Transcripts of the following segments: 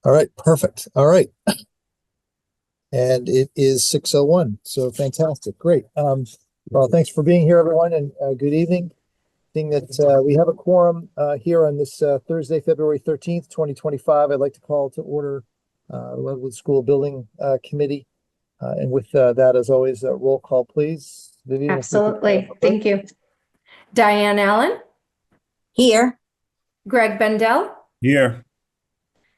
All right, perfect. All right. And it is 6:01, so fantastic. Great. Well, thanks for being here, everyone, and good evening. Seeing that we have a quorum here on this Thursday, February 13th, 2025, I'd like to call to order the Wildwood School Building Committee. And with that, as always, roll call, please. Vivian, absolutely. Thank you. Diane Allen. Here. Greg Bendel. Here.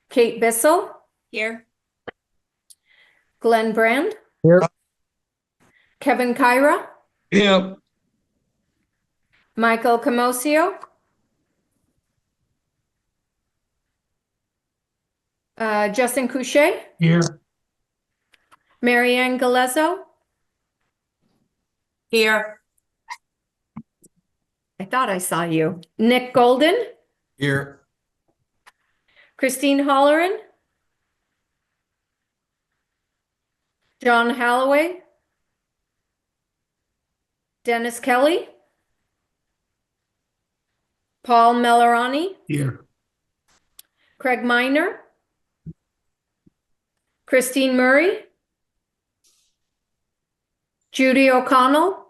Kate Bissell. Here. Glenn Brand. Here. Kevin Kyra. Here. Michael Camosio. Justin Couchet. Here. Marianne Galezzo. Here. I thought I saw you. Nick Golden. Here. Christine Holleran. John Halloway. Dennis Kelly. Paul Melorani. Here. Craig Miner. Christine Murray. Judy O'Connell.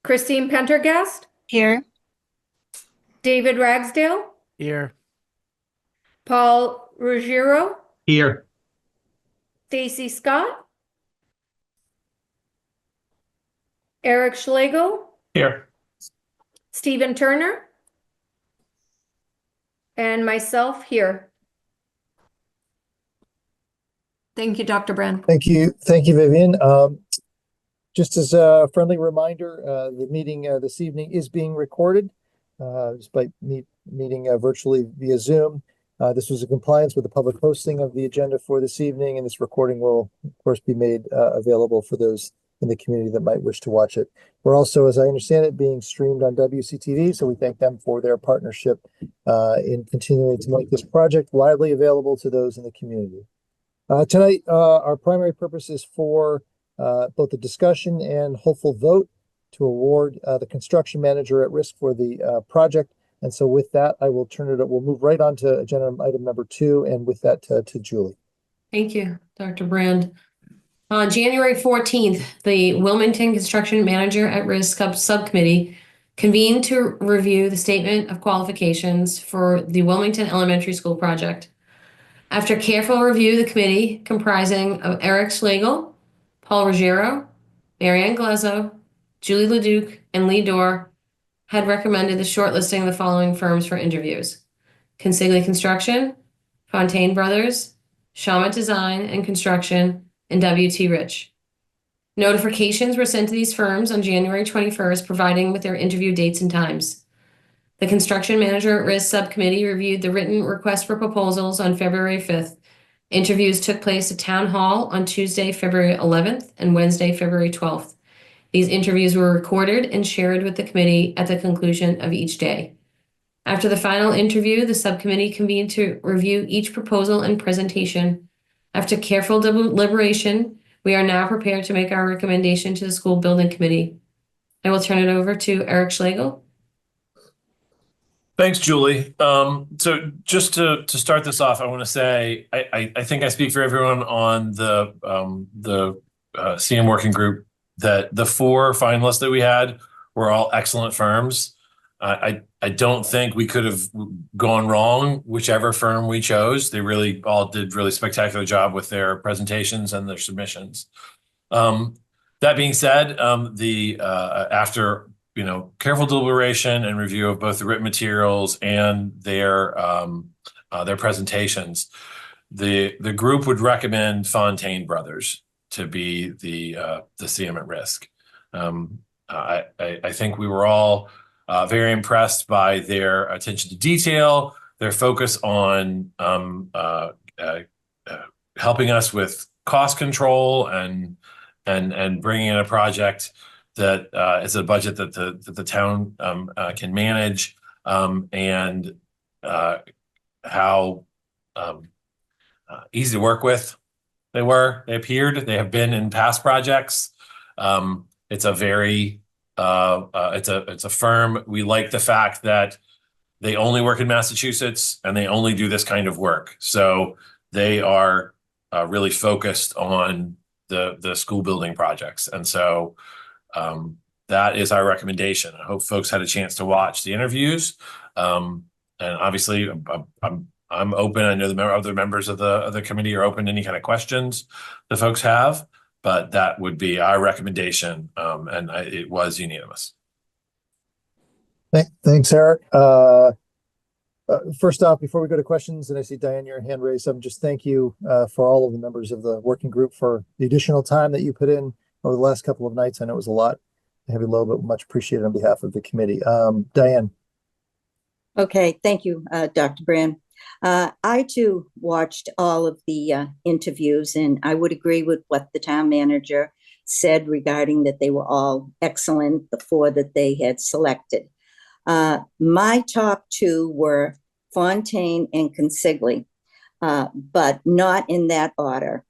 Christine Pendergast. Here. David Ragsdale. Here. Paul Ruggiero. Here. Stacy Scott. Eric Schlegel. Here. Stephen Turner. And myself here. Thank you, Dr. Brand. Thank you. Thank you, Vivian. Just as a friendly reminder, the meeting this evening is being recorded, despite meeting virtually via Zoom. This was in compliance with the public posting of the agenda for this evening, and this recording will, of course, be made available for those in the community that might wish to watch it. We're also, as I understand it, being streamed on WCTV, so we thank them for their partnership in continuing to make this project widely available to those in the community. Tonight, our primary purpose is for both the discussion and hopeful vote to award the construction manager at risk for the project. And so with that, I will turn it up. We'll move right on to agenda item number 2. And with that, to Julie. Thank you, Dr. Brand. On January 14th, the Wilmington Construction Manager at Risk Subcommittee convened to review the statement of qualifications for the Wilmington Elementary School project. After careful review, the committee, comprising of Eric Schlegel, Paul Ruggiero, Marianne Galezzo, Julie Leduc, and Lee Dorr, had recommended the shortlisting of the following firms for interviews: Consigli Construction, Fontaine Brothers, Shawmut Design and Construction, and W.T. Rich. Notifications were sent to these firms on January 21st, providing with their interview dates and times. The Construction Manager at Risk Subcommittee reviewed the written request for proposals on February 5th. Interviews took place at Town Hall on Tuesday, February 11th and Wednesday, February 12th. These interviews were recorded and shared with the committee at the conclusion of each day. After the final interview, the subcommittee convened to review each proposal and presentation. After careful deliberation, we are now prepared to make our recommendation to the School Building Committee. I will turn it over to Eric Schlegel. Thanks, Julie. So just to start this off, I want to say I think I speak for everyone on the CM working group that the 4 finalists that we had were all excellent firms. I don't think we could have gone wrong whichever firm we chose. They really all did really spectacular job with their presentations and their submissions. That being said, after careful deliberation and review of both the written materials and their presentations, the group would recommend Fontaine Brothers to be the CM at risk. I think we were all very impressed by their attention to detail, their focus on helping us with cost control and bringing in a project that is a budget that the town can manage, and how easy to work with they appeared. They have been in past projects. It's a very it's a firm. We like the fact that they only work in Massachusetts and they only do this kind of work. So they are really focused on the school building projects. And so that is our recommendation. I hope folks had a chance to watch the interviews. And obviously I'm open. I know the other members of the committee are open to any kind of questions that folks have, but that would be our recommendation. And it was unanimous. Thanks, Eric. First off, before we go to questions, and I see Diane, your hand raised, just thank you for all of the members of the working group for the additional time that you put in over the last couple of nights. I know it was a lot, a heavy load, but much appreciated on behalf of the committee. Diane. Okay, thank you, Dr. Brand. I too watched all of the interviews, and I would agree with what the town manager said regarding that they were all excellent, the 4 that they had selected. My top 2 were Fontaine and Consigli, but not in that order.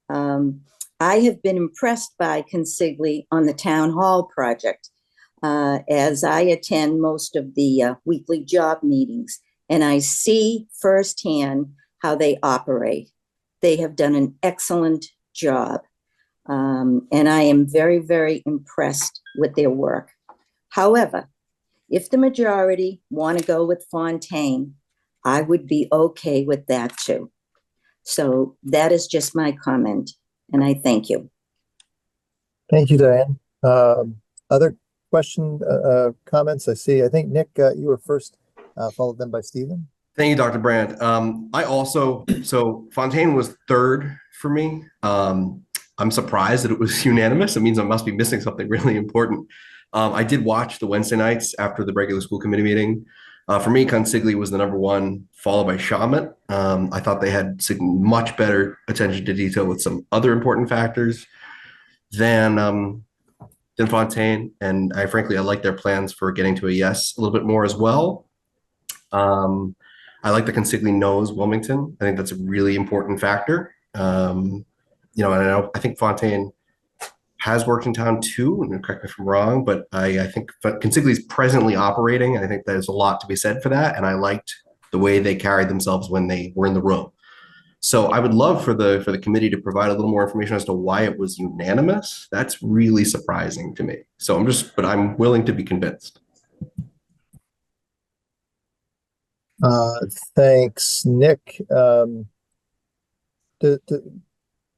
I have been impressed by Consigli on the town hall project, as I attend most of the weekly job meetings, and I see firsthand how they operate. They have done an excellent job, and I am very, very impressed with their work. However, if the majority want to go with Fontaine, I would be okay with that too. So that is just my comment, and I thank you. Thank you, Diane. Other comments? I think Nick, you were first, followed then by Stephen. Thank you, Dr. Brandt. So Fontaine was 3rd for me. I'm surprised that it was unanimous. It means I must be missing something really important. I did watch the Wednesday nights after the regular school committee meeting. For me, Consigli was the number 1, followed by Shamit. I thought they had much better attention to detail with some other important factors than Fontaine. And frankly, I like their plans for getting to a yes a little bit more as well. I like the Consigli knows Wilmington. I think that's a really important factor. And I think Fontaine has worked in town too, and correct me if I'm wrong, but I think Consigli is presently operating, and I think there's a lot to be said for that. And I liked the way they carried themselves when they were in the room. So I would love for the committee to provide a little more information as to why it was unanimous. That's really surprising to me. So I'm willing to be convinced. Thanks, Nick. Do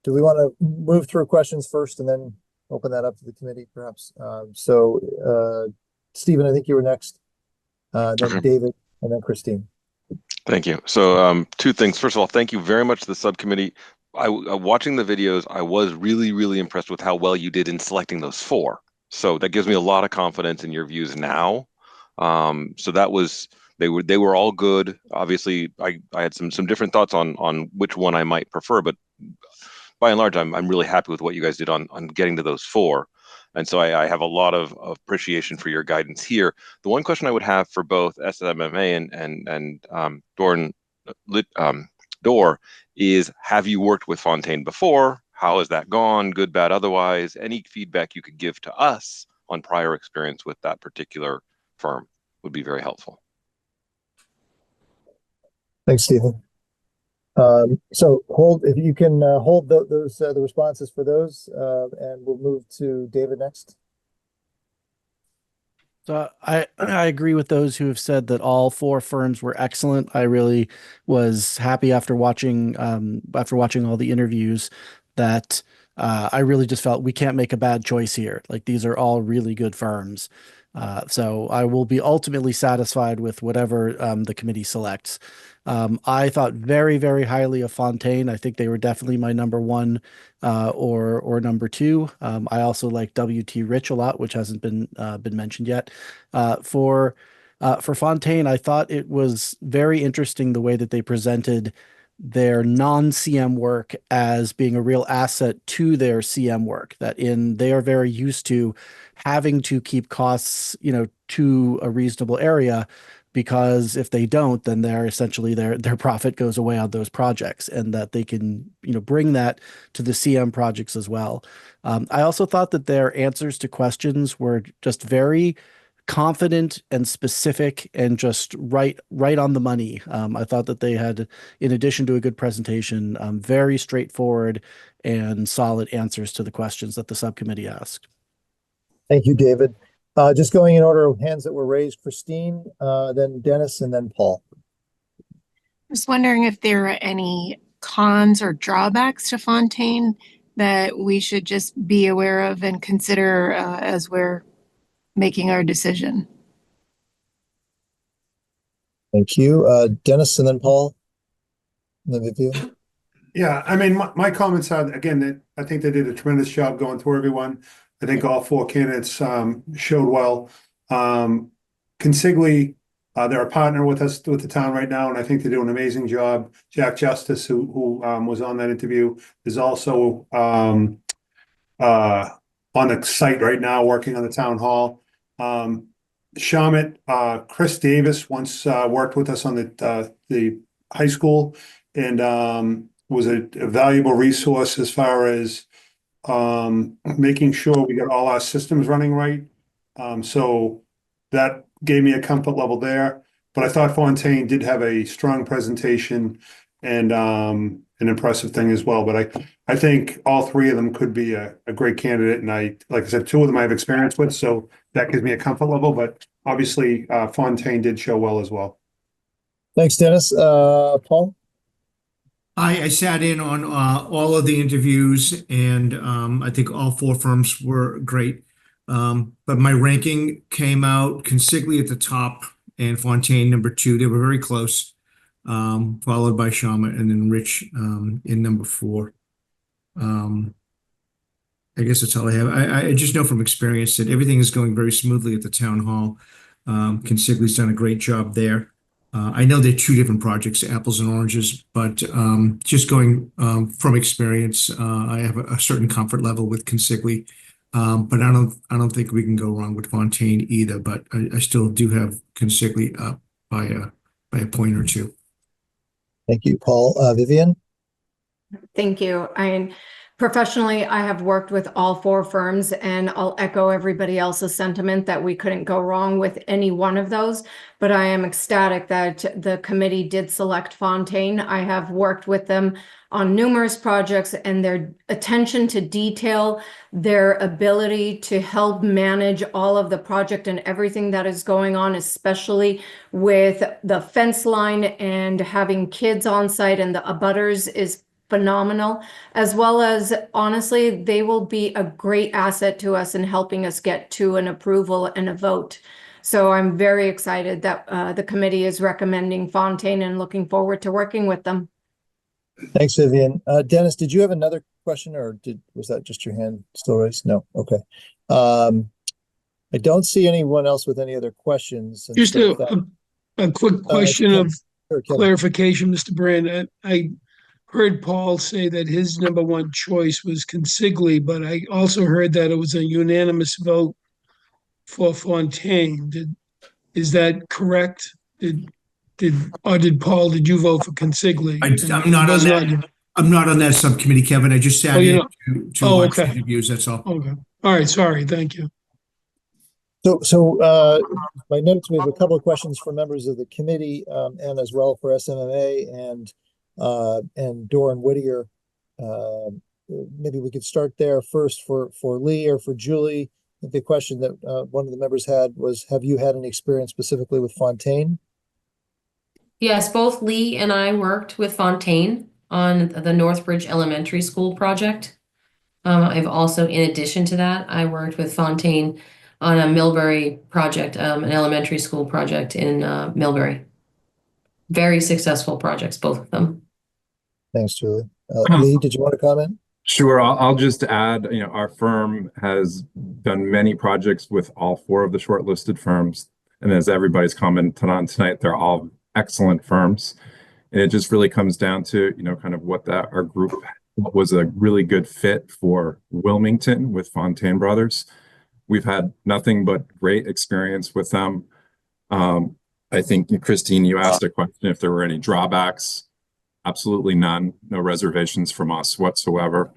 we want to move through questions first and then open that up to the committee, perhaps? Stephen, I think you were next, then okay. David, and then Christine. Thank you. So 2 things. First of all, thank you very much to the subcommittee. Watching the videos, I was really, really impressed with how well you did in selecting those 4. So that gives me a lot of confidence in your views now. So that was, they were all good. Obviously, I had some different thoughts on which one I might prefer, but by and large, I'm really happy with what you guys did on getting to those 4. And so I have a lot of appreciation for your guidance here. The one question I would have for both SMMA and Dor is, have you worked with Fontaine before? How has that gone? Good, bad, otherwise? Any feedback you could give to us on prior experience with that particular firm would be very helpful. Thanks, Stephen. So if you can hold those the responses for those, and we'll move to David next. So I agree with those who have said that all 4 firms were excellent. I really was happy after watching all the interviews that I really just felt we can't make a bad choice here. Like, these are all really good firms. So I will be ultimately satisfied with whatever the committee selects. I thought very, very highly of Fontaine. I think they were definitely my number 1 or number 2. I also like W.T. Rich a lot, which hasn't been mentioned yet. For Fontaine, I thought it was very interesting the way that they presented their non-CM work as being a real asset to their CM work, that they are very used to having to keep costs, to a reasonable area, because if they don't, then they're essentially their profit goes away on those projects, and that they can, bring that to the CM projects as well. I also thought that their answers to questions were just very confident and specific and just right on the money. I thought that they had, in addition to a good presentation, very straightforward and solid answers to the questions that the subcommittee asked. Thank you, David. Just going in order of hands that were raised, Christine, then Dennis, and then Paul. I was wondering if there are any cons or drawbacks to Fontaine that we should just be aware of and consider as we're making our decision. Thank you. Dennis, and then Paul. And then Vivian. Yeah, I mean, my comments are, again, that I think they did a tremendous job going through everyone. I think all four candidates showed well. Consigli, they're a partner with us, with the town right now, and I think they do an amazing job. Jack Justice, who was on that interview, is also on the site right now, working on the town hall. Shamit, Chris Davis once worked with us on the high school and was a valuable resource as far as making sure we got all our systems running right. So that gave me a comfort level there. But I thought Fontaine did have a strong presentation and an impressive thing as well. But I think all three of them could be a great candidate. And like I said, two of them I have experience with, so that gives me a comfort level. But obviously, Fontaine did show well as well. Thanks, Dennis. Paul? I sat in on all of the interviews, and I think all four firms were great. But my ranking came out Consigli at the top and Fontaine number 2. They were very close, followed by Shamit and then Rich in number 4. I guess that's all I have. I just know from experience that everything is going very smoothly at the town hall. Consigli's done a great job there. I know they're two different projects, apples and oranges, but just going from experience, I have a certain comfort level with Consigli. But I don't think we can go wrong with Fontaine either. But I still do have Consigli up by a point or two. Thank you, Paul. Vivian? Thank you. Professionally, I have worked with all four firms, and I'll echo everybody else's sentiment that we couldn't go wrong with any one of those. But I am ecstatic that the committee did select Fontaine. I have worked with them on numerous projects, and their attention to detail, their ability to help manage all of the project and everything that is going on, especially with the fence line and having kids on site and the abutters, is phenomenal, as well as, honestly, they will be a great asset to us in helping us get to an approval and a vote. So I'm very excited that the committee is recommending Fontaine and looking forward to working with them. Thanks, Vivian. Dennis, did you have another question, or was that just your hand still raised? No. Okay. I don't see anyone else with any other questions. Just a quick question of clarification, Mr. Brand. I heard Paul say that his number one choice was Consigli, but I also heard that it was a unanimous vote for Fontaine. Is that correct? Did Paul, did you vote for Consigli? I'm not on that subcommittee, Kevin. I just sat in to watch the interviews, that's all. Okay. All right, sorry, thank you. So my notes, we have a couple of questions for members of the committee and as well for SMMA and Doran Whittier. Maybe we could start there first for Lee or for Julie. The question that one of the members had was, have you had any experience specifically with Fontaine? Yes, both Lee and I worked with Fontaine on the Northbridge Elementary School project. I've also, in addition to that, I worked with Fontaine on a Millbury project, an elementary school project in Millbury. Very successful projects, both of them. Thanks, Julie. Lee, did you want to comment? Sure. I'll just add, our firm has done many projects with all four of the shortlisted firms. And as everybody's commented on tonight, they're all excellent firms. And it just really comes down to, kind of what our group was a really good fit for Wilmington with Fontaine Brothers. We've had nothing but great experience with them. I think, Christine, you asked a question if there were any drawbacks. Absolutely none. No reservations from us whatsoever.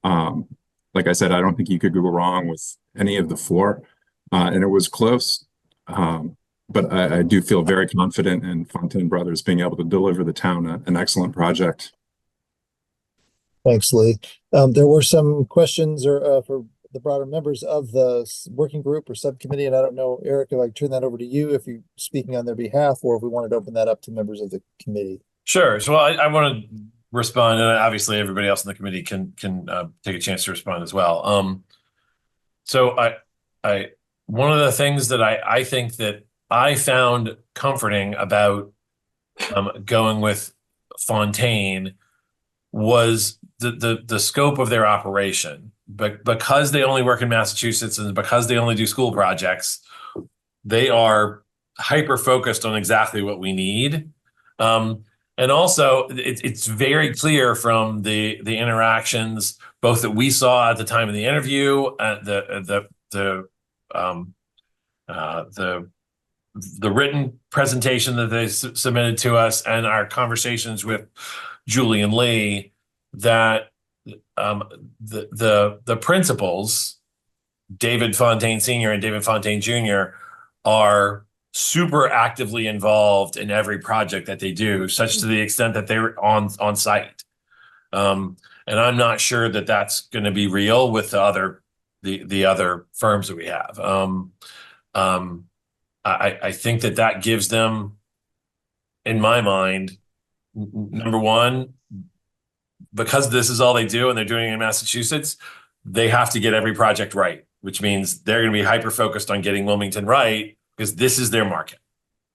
Like I said, I don't think you could go wrong with any of the four. And it was close. But I do feel very confident in Fontaine Brothers being able to deliver the town an excellent project. Thanks, Lee. There were some questions for the broader members of the working group or subcommittee, and I don't know, Eric, if I turn that over to you, if you're speaking on their behalf, or if we wanted to open that up to members of the committee. Sure. So I want to respond, and obviously everybody else in the committee can take a chance to respond as well. So one of the things that I think that I found comforting about going with Fontaine was the scope of their operation. But because they only work in Massachusetts and because they only do school projects, they are hyper focused on exactly what we need. And also, it's very clear from the interactions, both that we saw at the time of the interview, the written presentation that they submitted to us, and our conversations with Julie and Lee, that the principals, David Fontaine Sr. and David Fontaine Jr., are super actively involved in every project that they do, such to the extent that they're on site. And I'm not sure that that's going to be real with the other firms that we have. I think that gives them, in my mind, number one, because this is all they do and they're doing it in Massachusetts, they have to get every project right, which means they're going to be hyper focused on getting Wilmington right, because this is their market.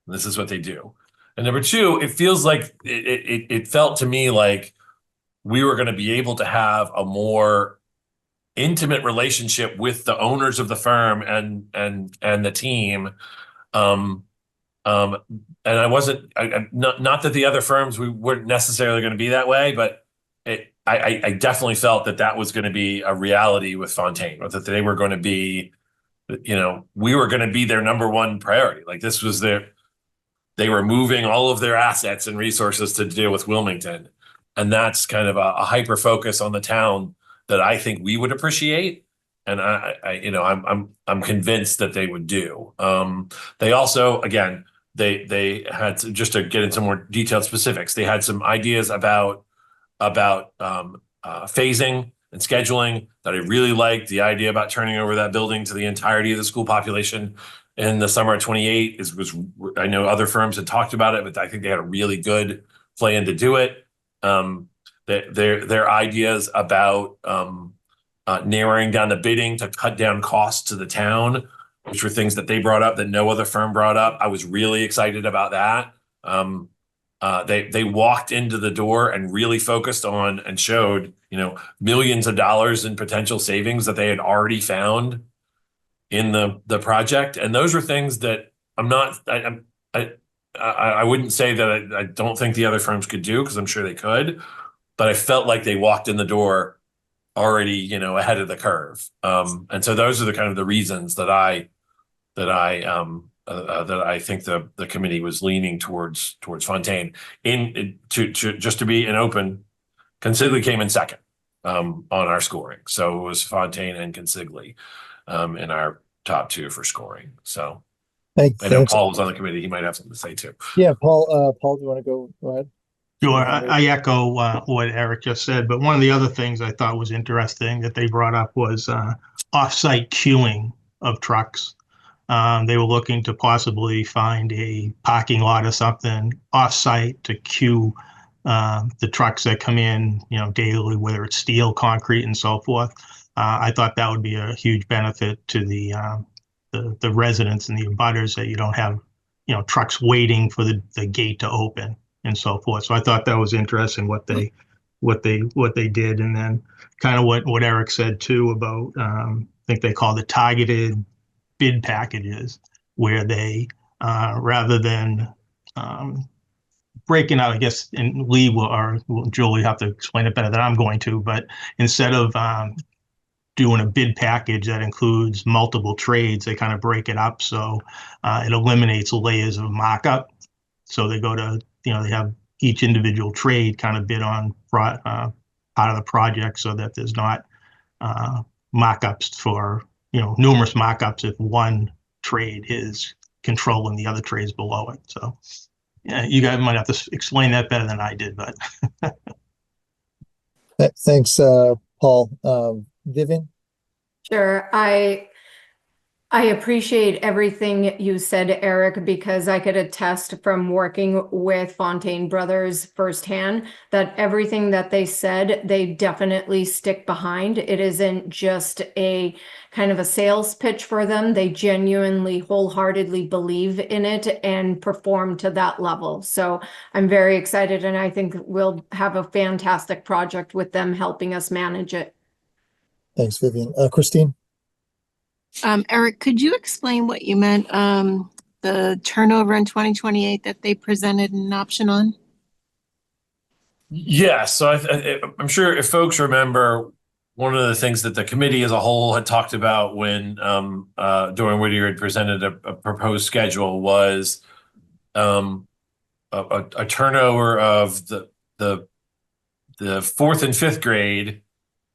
This is what they do. And number two, it feels like it felt to me like we were going to be able to have a more intimate relationship with the owners of the firm and the team. And I wasn't, not that the other firms we weren't necessarily going to be that way, but I definitely felt that was going to be a reality with Fontaine, or that they were going to be, we were going to be their number one priority. Like this was they were moving all of their assets and resources to deal with Wilmington. And that's kind of a hyper focus on the town that I think we would appreciate. And I'm convinced that they would do. They also, again, they had to, just to get into more detailed specifics, they had some ideas about phasing and scheduling that I really liked. The idea about turning over that building to the entirety of the school population in the summer of 28 was, I know other firms had talked about it, but I think they had a really good plan to do it. Their ideas about narrowing down the bidding to cut down costs to the town, which were things that they brought up that no other firm brought up. I was really excited about that. They walked into the door and really focused on and showed, millions of dollars in potential savings that they had already found in the project. And those were things that I wouldn't say that I don't think the other firms could do, because I'm sure they could, but I felt like they walked in the door already, ahead of the curve. And so those are the kind of the reasons that I think the committee was leaning towards Fontaine. Just to be open, Consigli came in second on our scoring. So it was Fontaine and Consigli in our top two for scoring. So I know Paul was on the committee. He might have something to say too. Yeah, Paul, do you want to go ahead? Sure. I echo what Eric just said, but one of the other things I thought was interesting that they brought up was off-site queuing of trucks. They were looking to possibly find a parking lot or something off-site to queue the trucks that come in, daily, whether it's steel, concrete, and so forth. I thought that would be a huge benefit to the residents and the abutters, that you don't have, trucks waiting for the gate to open and so forth. So I thought that was interesting what they did. And then kind of what Eric said too about, I think they call it targeted bid packages, where they, rather than breaking out, I guess, and Lee or Julie have to explain it better than I'm going to, but instead of doing a bid package that includes multiple trades, they kind of break it up. So it eliminates layers of markup. So they go to, they have each individual trade kind of bid on part of the project, so that there's not markups for, numerous markups if one trade is controlling the other trades below it. So yeah, you guys might have to explain that better than I did, but Thanks, Paul. Vivian? Sure. I appreciate everything you said, Eric, because I could attest from working with Fontaine Brothers firsthand that everything that they said, they definitely stick behind. It isn't just a kind of a sales pitch for them. They genuinely, wholeheartedly believe in it and perform to that level. So I'm very excited, and I think we'll have a fantastic project with them helping us manage it. Thanks, Vivian. Christine? Eric, could you explain what you meant, the turnover in 2028 that they presented an option on? Yeah, so I'm sure if folks remember, one of the things that the committee as a whole had talked about when Dorian Whittier had presented a proposed schedule was a turnover of the fourth and fifth grade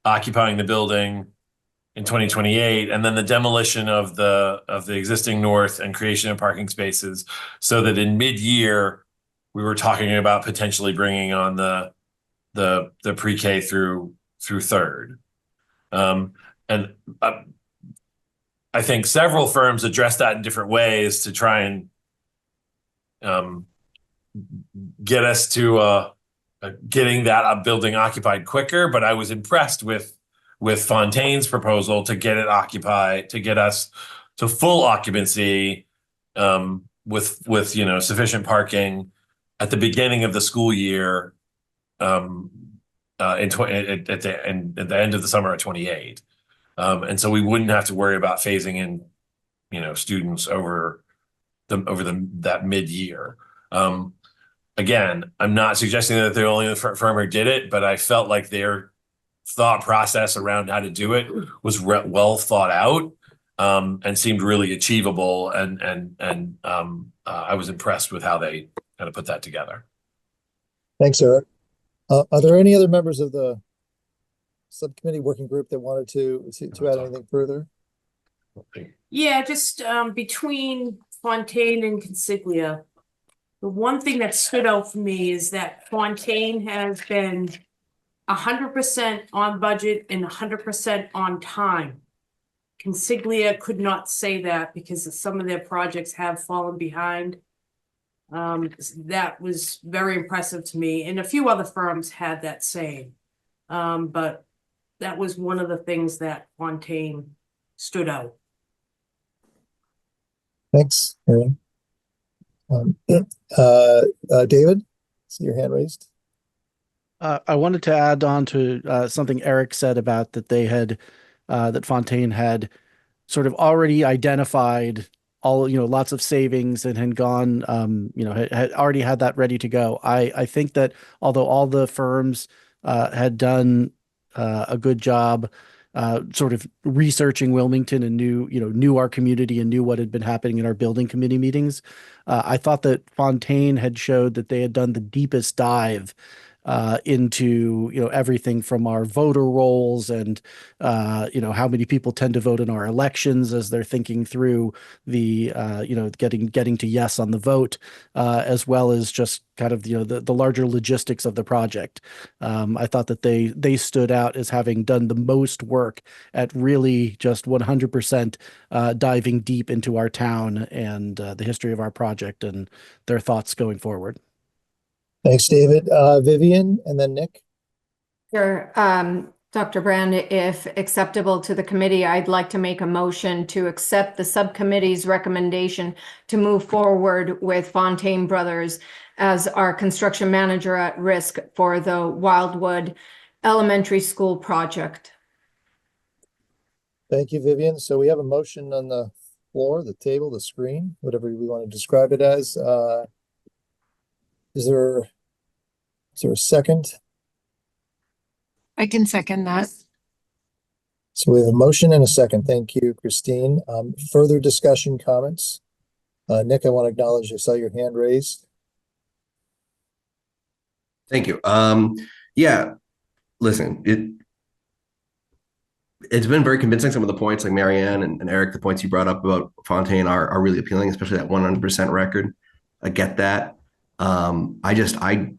occupying the building in 2028, and then the demolition of the existing north and creation of parking spaces, so that in mid-year we were talking about potentially bringing on the pre-K through third. And I think several firms address that in different ways to try and get us to getting that building occupied quicker. But I was impressed with Fontaine's proposal to get it occupied, to get us to full occupancy with sufficient parking at the beginning of the school year at the end of the summer of 28. And so we wouldn't have to worry about phasing in students over that mid-year. Again, I'm not suggesting that they're the only firm who did it, but I felt like their thought process around how to do it was well thought out and seemed really achievable, and I was impressed with how they kind of put that together. Thanks, Eric. Are there any other members of the subcommittee working group that wanted to add anything further? Yeah, just between Fontaine and Consiglia, the one thing that stood out for me is that Fontaine has been 100% on budget and 100% on time. Consiglia could not say that because some of their projects have fallen behind. That was very impressive to me, and a few other firms had that same. But that was one of the things that Fontaine stood out. Thanks, Erin. David, see your hand raised. I wanted to add on to something Eric said about that that Fontaine had sort of already identified lots of savings and had gone, had already had that ready to go. I think that although all the firms had done a good job sort of researching Wilmington and knew our community and knew what had been happening in our building committee meetings, I thought that Fontaine had showed that they had done the deepest dive into everything from our voter rolls and how many people tend to vote in our elections as they're thinking through the getting to yes on the vote, as well as just kind of the larger logistics of the project. I thought that they stood out as having done the most work at really just 100% diving deep into our town and the history of our project and their thoughts going forward. Thanks, David. Vivian, and then Nick. Sure. Dr. Brand, if acceptable to the committee, I'd like to make a motion to accept the subcommittee's recommendation to move forward with Fontaine Brothers as our construction manager at risk for the Wildwood Elementary School project. Thank you, Vivian. So we have a motion on the floor, the table, the screen, whatever we want to describe it as. Is there a second? I can second that. So we have a motion and a second. Thank you, Christine. Further discussion, comments? Nick, I want to acknowledge I saw your hand raised. Thank you. Yeah, listen, it's been very convincing. Some of the points, like Marianne and Eric, the points you brought up about Fontaine are really appealing, especially that 100% record. I get that. I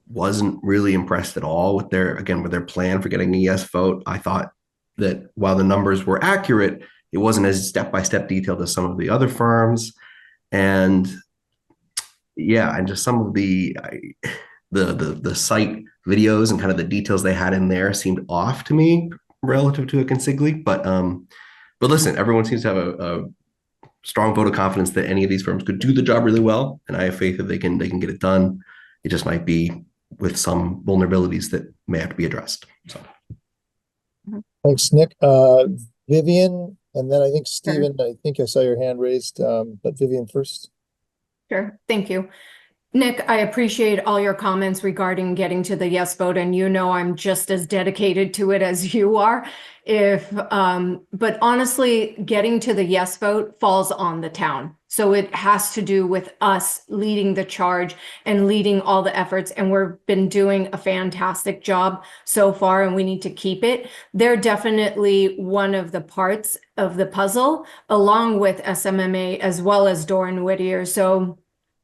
wasn't really impressed at all with their plan for getting a yes vote. I thought that while the numbers were accurate, it wasn't as step-by-step detailed as some of the other firms. And yeah, and just some of the site videos and kind of the details they had in there seemed off to me relative to a consigli. But listen, everyone seems to have a strong vote of confidence that any of these firms could do the job really well, and I have faith that they can get it done. It just might be with some vulnerabilities that may have to be addressed. So, thanks, Nick. Vivian, and then I think Stephen. I think I saw your hand raised, but Vivian first. Sure, thank you. Nick, I appreciate all your comments regarding getting to the yes vote, and you know I'm just as dedicated to it as you are. But honestly, getting to the yes vote falls on the town. So it has to do with us leading the charge and leading all the efforts, and we've been doing a fantastic job so far, and we need to keep it. They're definitely one of the parts of the puzzle, along with SMMA as well as Doran Whittier. So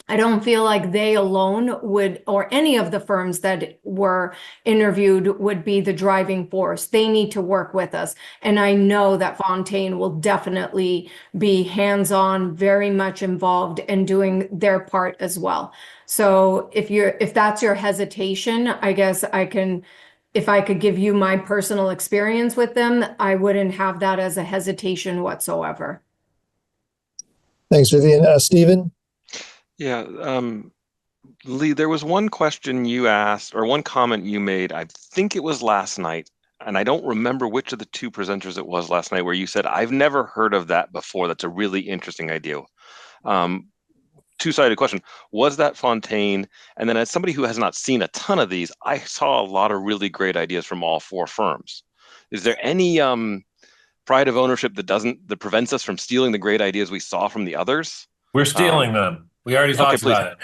I don't feel like they alone would, or any of the firms that were interviewed would be the driving force. They need to work with us. And I know that Fontaine will definitely be hands-on, very much involved in doing their part as well. So if that's your hesitation, I guess if I could give you my personal experience with them, I wouldn't have that as a hesitation whatsoever. Thanks, Vivian. Stephen? Yeah, Lee, there was one question you asked, or one comment you made, I think it was last night, and I don't remember which of the two presenters it was last night, where you said, I've never heard of that before. That's a really interesting idea. Two-sided question. Was that Fontaine? And then as somebody who has not seen a ton of these, I saw a lot of really great ideas from all four firms. Is there any pride of ownership that prevents us from stealing the great ideas we saw from the others? We're stealing them. We already talked about it.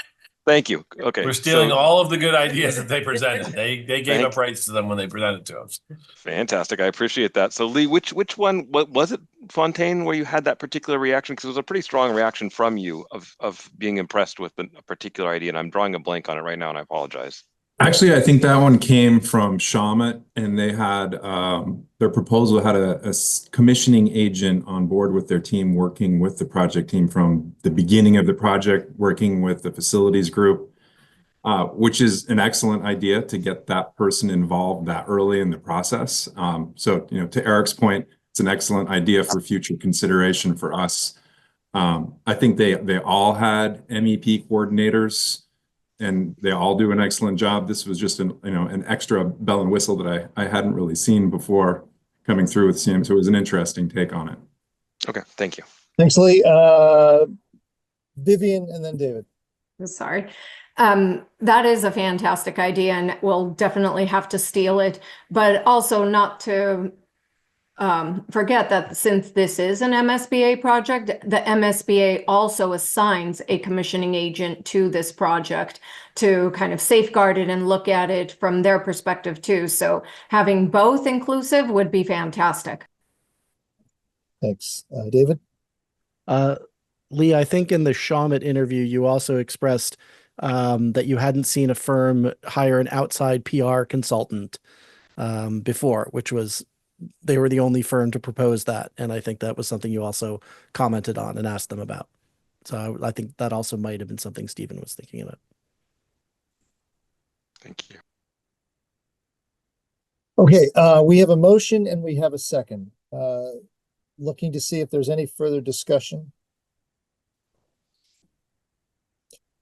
Thank you. Okay. We're stealing all of the good ideas that they presented. They gave up rights to them when they presented to us. Fantastic. I appreciate that. So Lee, which one, what was it, Fontaine, where you had that particular reaction? Because it was a pretty strong reaction from you of being impressed with a particular idea, and I'm drawing a blank on it right now, and I apologize. Actually, I think that one came from Shawmut, and they had their proposal had a commissioning agent on board with their team, working with the project team from the beginning of the project, working with the facilities group, which is an excellent idea to get that person involved that early in the process. So, to Eric's point, it's an excellent idea for future consideration for us. I think they all had MEP coordinators, and they all do an excellent job. This was just an extra bell and whistle that I hadn't really seen before coming through with CM. So it was an interesting take on it. Okay, thank you. Thanks, Lee. Vivian and then David. Sorry. That is a fantastic idea, and we'll definitely have to steal it, but also not to forget that since this is an MSBA project, the MSBA also assigns a commissioning agent to this project to kind of safeguard it and look at it from their perspective too. So having both inclusive would be fantastic. Thanks. David? Lee, I think in the Shawmut interview, you also expressed that you hadn't seen a firm hire an outside PR consultant before, which was they were the only firm to propose that. And I think that was something you also commented on and asked them about. So I think that also might have been something Stephen was thinking about. Thank you. Okay, we have a motion and we have a second. Looking to see if there's any further discussion.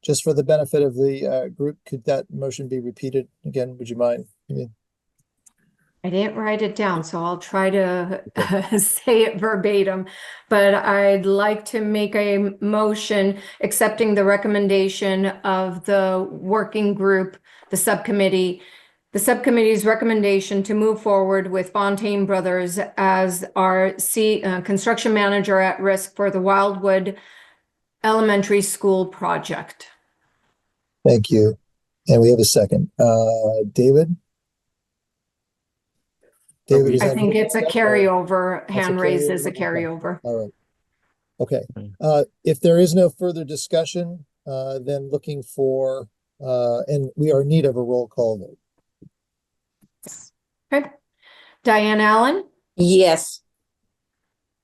Just for the benefit of the group, could that motion be repeated again? Would you mind? I didn't write it down, so I'll try to say it verbatim, but I'd like to make a motion accepting the recommendation of the working group, the subcommittee's recommendation to move forward with Fontaine Brothers as our construction manager at risk for the Wildwood Elementary School project. Thank you. And we have a second. David? David, is I that think you? it's a Or- carryover. That's a Hand raised is a Okay. carryover. All right. Okay. If there is no further discussion, then looking for, and we are in need of a roll call vote. Okay. Diane Allen, Yes.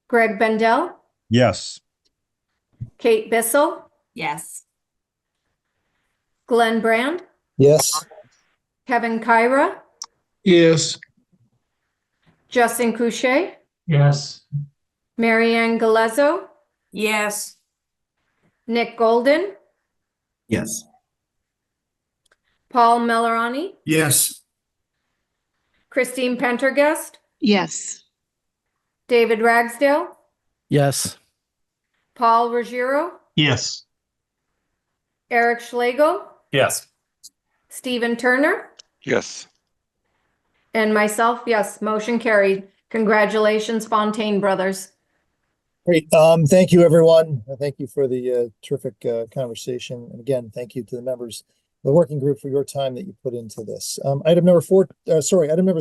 Greg Bendel, Yes. Kate Bissell, Yes. Glenn Brand, Yes. Kevin Kyra, Yes. Justin Couche, Yes. Marianne Galezzo, Yes. Nick Golden, Yes. Paul Melorani, Yes. Christine Pendergast, Yes. David Ragsdale, Yes. Paul Ruggiero, Yes. Eric Schlegel, Yes. Stephen Turner, Yes. and myself, yes, motion carried. Congratulations, Fontaine Brothers. Great. Thank you, everyone. Thank you for the terrific conversation. And again, thank you to the members of the working group for your time that you put into this. Item number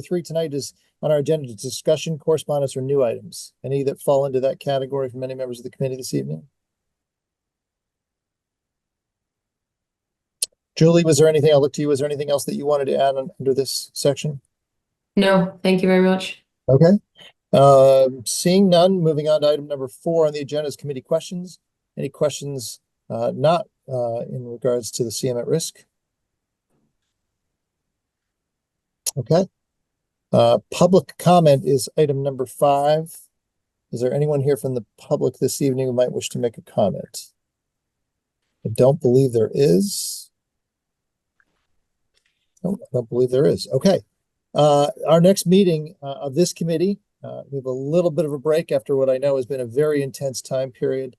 3 tonight is on our agenda, discussion, correspondence, or new items. Any that fall into that category from any members of the committee this evening? Julie, was there anything, I'll look to you, was there anything else that you wanted to add under this section? No, thank you very much. Okay. Seeing none, moving on to item number 4 on the agenda is committee questions. Any questions not in regards to the CM at risk? Okay. Public comment is item number 5. Is there anyone here from the public this evening who might wish to make a comment? I don't believe there is. No, I don't believe there is. Okay. Our next meeting of this committee, we have a little bit of a break after what I know has been a very intense time period.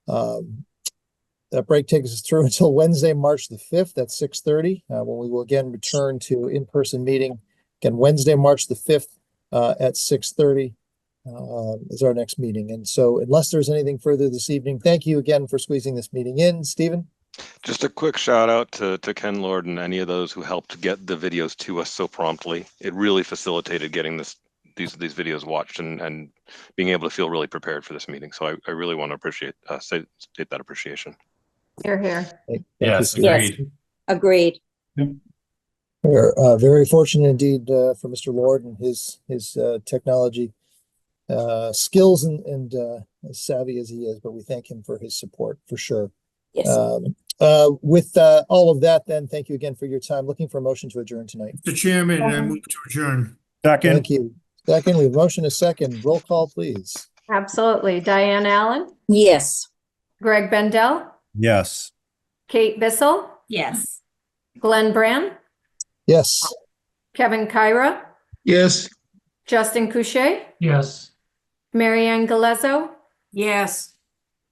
That break takes us through until Wednesday, March the 5th at 6:30, when we will again return to in-person meeting. Again, Wednesday, March the 5th at 6:30 is our next meeting. And so unless there's anything further this evening, thank you again for squeezing this meeting in. Stephen? Just a quick shout out to Ken Lord and any of those who helped get the videos to us so promptly. It really facilitated getting these videos watched and being able to feel really prepared for this meeting. So I really want to state that appreciation. Here. Yes, Yes. agreed. Agreed. We're very fortunate indeed for Mr. Lord and his technology skills and as savvy as he is, but we thank him for his support for sure. Yes. With all of that, then, thank you again for your time. Looking for a motion to adjourn tonight. Mr. Chairman, I move to adjourn. Second. Thank you. Second, we have motion a second. Roll call, please. Absolutely. Diane Allen, Yes. Greg Bendel, Yes. Kate Bissell, Yes. Glenn Brand, Yes. Kevin Kyra, Yes. Justin Couche, Yes. Marianne Galezzo, Yes.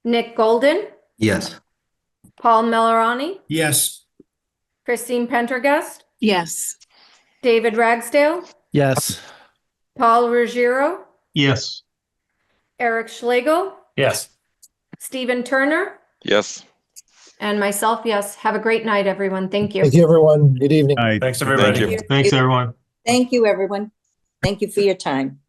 Nick Golden, Yes. Paul Melorani, Yes. Christine Pendergast, Yes. David Ragsdale, Yes. Paul Ruggiero, Yes. Eric Schlegel, Yes. Stephen Turner, Yes. and myself, yes. Have a great night, everyone. Thank you. Thank you, everyone. Good evening. Aye. Thanks, everybody. Thank you. Thanks, everyone. Thank you, everyone. Thank you for your time.